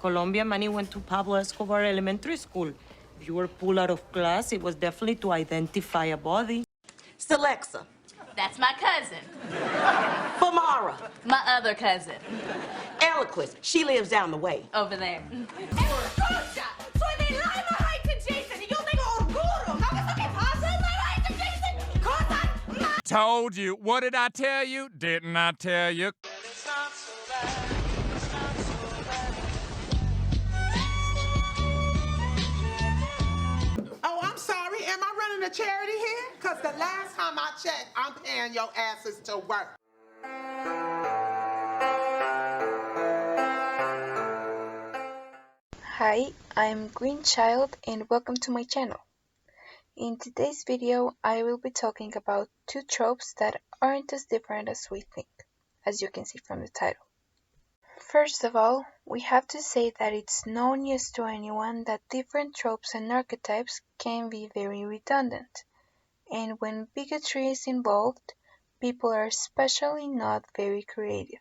Colombia, Manny went to Pablo Escobar Elementary School. If you were pulled out of class, it was definitely to identify a body. Celexa. That's my cousin. Famara. My other cousin. Eloquence. She lives down the way. Over there. Escucha, soy del alma high to Jason y yo tengo orgullo. ¿No que qué pasa en la high to Jason? Cosas más. Told you. What did I tell you? Didn't I tell you? Oh, I'm sorry. Am I running a charity here? Because the last time I checked, I'm paying your asses to work. Hi, I'm Green Child and welcome to my channel. In today's video, I will be talking about two tropes that aren't as different as we think, as you can see from the title. First of all, we have to say that it's no news to anyone that different tropes and archetypes can be very redundant, and when bigotry is involved, people are especially not very creative.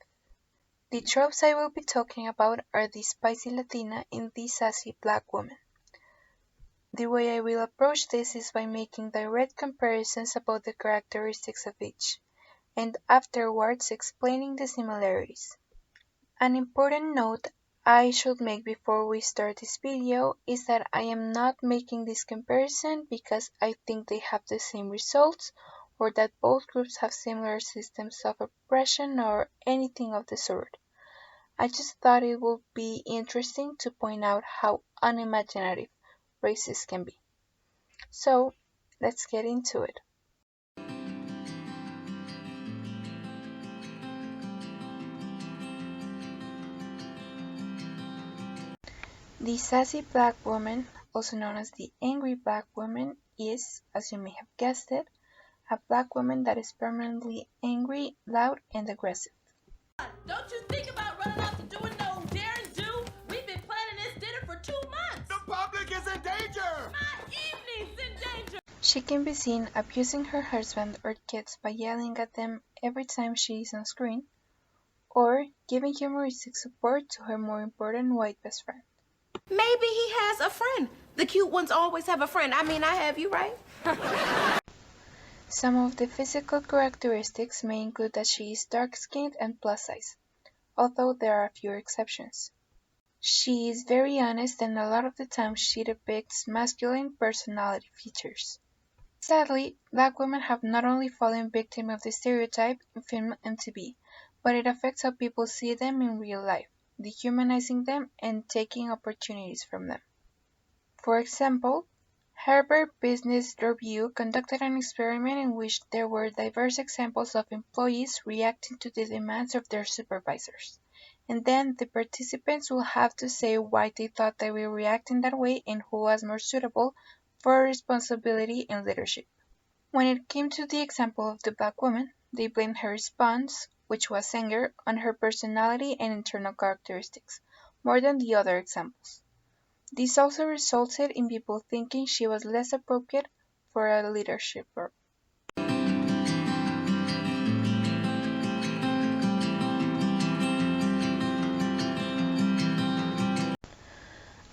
The tropes I will be talking about are the spicy Latina and the sassy black woman. The way I will approach this is by making direct comparisons about the characteristics of each, and afterwards explaining the similarities. An important note I should make before we start this video is that I am not making this comparison because I think they have the same results or that both groups have similar systems of oppression or anything of the sort. I just thought it would be interesting to point out how unimaginative races can be. So, let's get into it. The sassy black woman, also known as the angry black woman, is, as you may have guessed it, a black woman that is permanently angry, loud, and aggressive. Don't you think about running off to doing no daring do? We've been planning this dinner for 2 months. The public is in danger! My evening's in danger. She can be seen abusing her husband or kids by yelling at them every time she is on screen, or giving humoristic support to her more important white best friend. Maybe he has a friend. The cute ones always have a friend. I mean, I have you, right? Some of the physical characteristics may include that she is dark-skinned and plus-size, although there are a few exceptions. She is very honest and a lot of the time she depicts masculine personality features. Sadly, black women have not only fallen victim of the stereotype in film and TV, but it affects how people see them in real life, dehumanizing them and taking opportunities from them. For example, Harvard Business Review conducted an experiment in which there were diverse examples of employees reacting to the demands of their supervisors, and then the participants will have to say why they thought they were reacting that way and who was more suitable for responsibility and leadership. When it came to the example of the black woman, they blamed her response, which was anger, on her personality and internal characteristics, more than the other examples. This also resulted in people thinking she was less appropriate for a leadership role.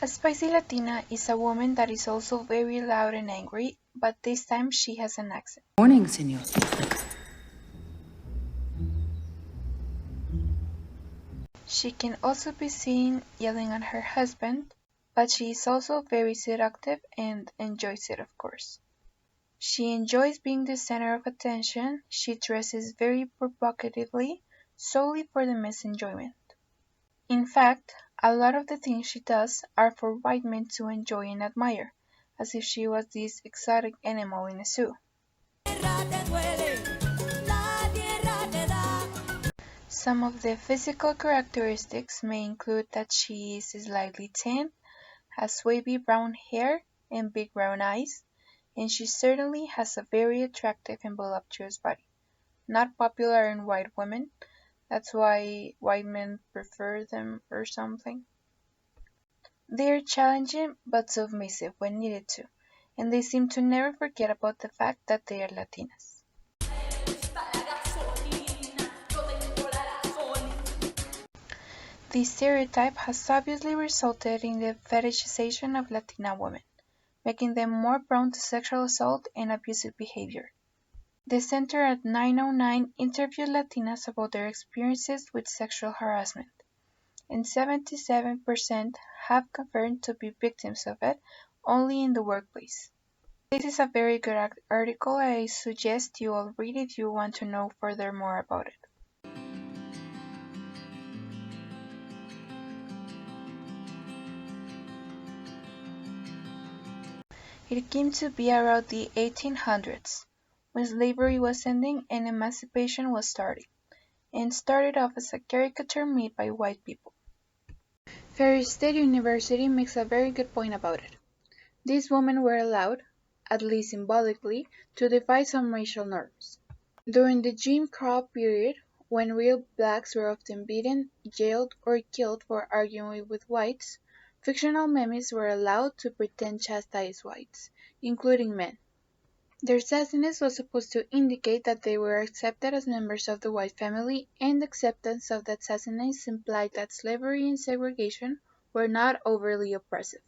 A spicy Latina is a woman that is also very loud and angry, but this time she has an accent. Morning, senor. She can also be seen yelling at her husband, but she is also very seductive and enjoys it, of course. She enjoys being the center of attention. She dresses very provocatively, solely for the men's enjoyment. In fact, a lot of the things she does are for white men to enjoy and admire, as if she was this exotic animal in a zoo. Some of the physical characteristics may include that she is slightly tan, has wavy brown hair and big brown eyes, and she certainly has a very attractive and voluptuous body. Not popular in white women, that's why white men prefer them or something. They are challenging but submissive when needed to, and they seem to never forget about the fact that they are Latinas. This stereotype has obviously resulted in the fetishization of Latina women, making them more prone to sexual assault and abusive behavior. The Center at 909 interviewed Latinas about their experiences with sexual harassment, and 77% have confirmed to be victims of it only in the workplace. This is a very good article I suggest you all read if you want to know furthermore about it. It came to be around the 1800s, when slavery was ending and emancipation was starting, and started off as a caricature made by white people. Ferry State University makes a very good point about it. These women were allowed, at least symbolically, to defy some racial norms. During the Jim Crow period, when real blacks were often beaten, jailed, or killed for arguing with whites, fictional memes were allowed to pretend chastise whites, including men. Their sassiness was supposed to indicate that they were accepted as members of the white family, and acceptance of that sassiness implied that slavery and segregation were not overly oppressive.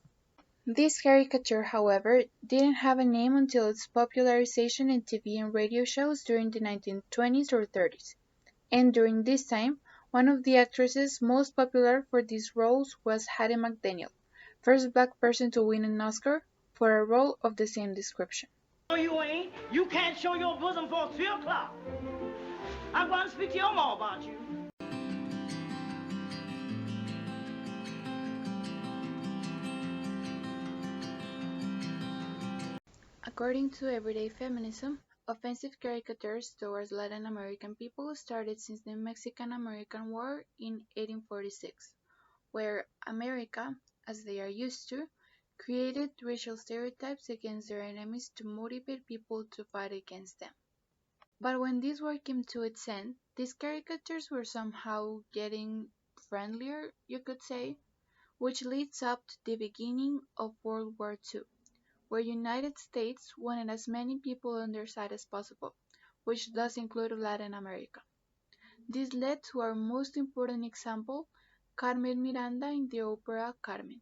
This caricature, however, didn't have a name until its popularization in TV and radio shows during the 1920s or 30s, and during this time, one of the actresses most popular for these roles was Hattie McDaniel, first black person to win an Oscar for a role of the same description. No, you ain't. You can't show your bosom for 3 o'clock. I want to speak to your mom about you. According to Everyday Feminism, offensive caricatures towards Latin American people started since the Mexican-American War in 1846, where America, as they are used to, created racial stereotypes against their enemies to motivate people to fight against them. But when this war came to its end, these caricatures were somehow getting friendlier, you could say, which leads up to the beginning of World War II, where United States wanted as many people on their side as possible, which does include Latin America. This led to our most important example, Carmen Miranda in the opera Carmen.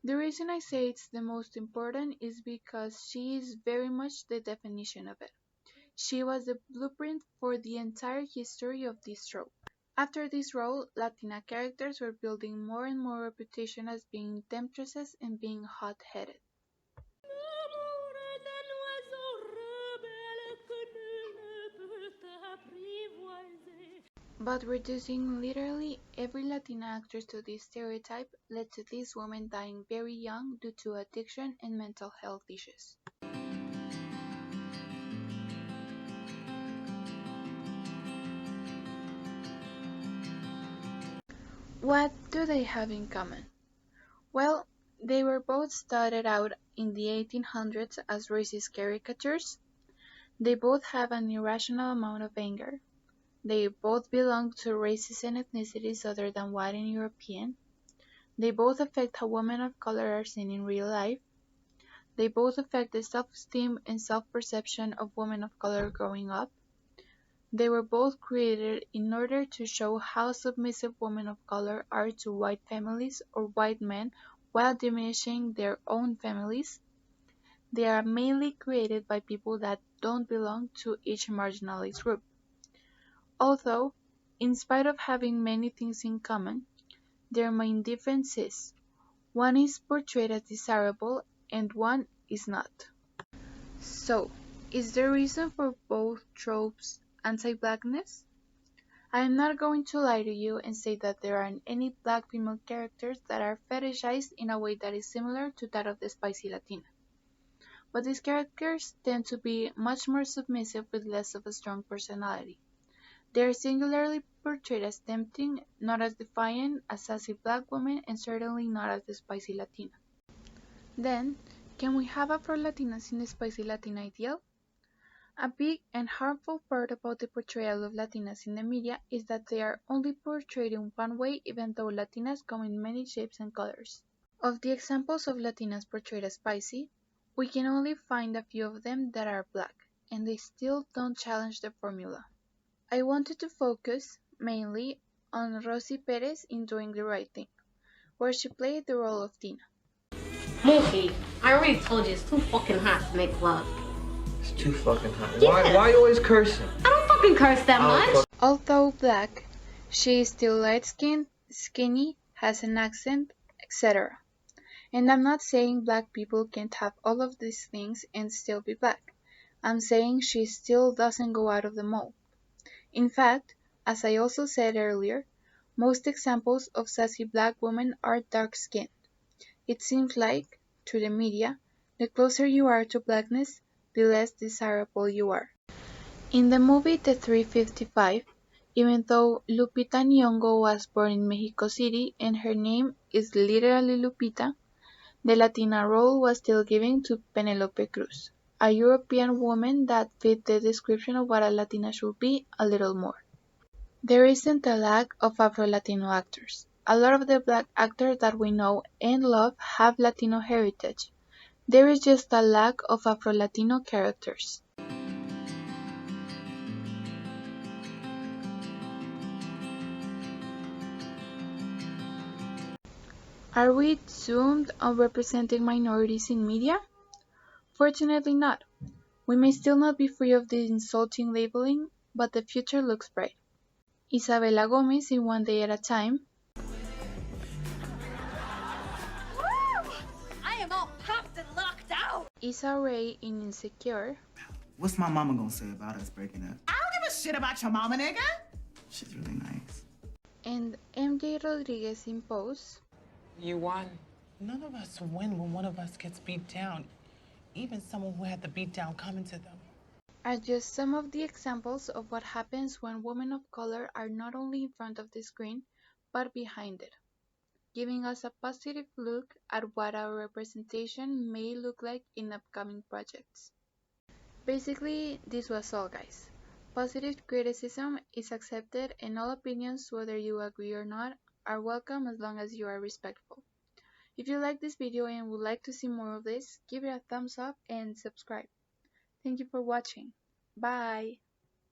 The reason I say it's the most important is because she is very much the definition of it. She was the blueprint for the entire history of this trope. After this role, Latina characters were building more and more reputation as being temptresses and being hot-headed. But reducing literally every Latina actress to this stereotype led to these women dying very young due to addiction and mental health issues. What do they have in common? Well, they were both started out in the 1800s as racist caricatures. They both have an irrational amount of anger. They both belong to races and ethnicities other than white and European. They both affect how women of color are seen in real life. They both affect the self-esteem and self-perception of women of color growing up. They were both created in order to show how submissive women of color are to white families or white men while diminishing their own families. They are mainly created by people that don't belong to each marginalized group. Although, in spite of having many things in common, their main difference is, one is portrayed as desirable and one is not. So, is the reason for both tropes anti-blackness? I am not going to lie to you and say that there aren't any black female characters that are fetishized in a way that is similar to that of the spicy Latina. But these characters tend to be much more submissive with less of a strong personality. They are singularly portrayed as tempting, not as defiant, as sassy black women, and certainly not as the spicy Latina. Then, can we have Afro-Latinas in the spicy Latina ideal? A big and harmful part about the portrayal of Latinas in the media is that they are only portrayed in one way even though Latinas come in many shapes and colors. Of the examples of Latinas portrayed as spicy, we can only find a few of them that are black, and they still don't challenge the formula. I wanted to focus, mainly, on Rosie Perez in Doing the Right Thing, where she played the role of Tina. Mookie, I already told you it's too fucking hot to make love. It's too fucking hot. Yeah. Why you always cursing? I don't fucking curse that much. Although black, she is still light-skinned, skinny, has an accent, etc. And I'm not saying black people can't have all of these things and still be black. I'm saying she still doesn't go out of the mold. In fact, as I also said earlier, most examples of sassy black women are dark-skinned. It seems like, through the media, the closer you are to blackness, the less desirable you are. In the movie The 355, even though Lupita Nyong'o was born in Mexico City and her name is literally Lupita, the Latina role was still given to Penelope Cruz, a European woman that fit the description of what a Latina should be a little more. There isn't a lack of Afro-Latino actors. A lot of the black actors that we know and love have Latino heritage. There is just a lack of Afro-Latino characters. Are we doomed on representing minorities in media? Fortunately not. We may still not be free of the insulting labeling, but the future looks bright. Isabela Gomez in One Day at a Time, I am all pumped and locked out. Issa Rae in Insecure, What's my mama gonna say about us breaking up? I don't give a shit about your mama, nigga. She's really nice. and MJ Rodriguez in Pose. You won. None of us win when one of us gets beat down, even someone who had the beat down coming to them. Are just some of the examples of what happens when women of color are not only in front of the screen, but behind it, giving us a positive look at what our representation may look like in upcoming projects. Basically, this was all, guys. Positive criticism is accepted, and all opinions, whether you agree or not, are welcome as long as you are respectful. If you like this video and would like to see more of this, give it a thumbs up and subscribe. Thank you for watching. Bye!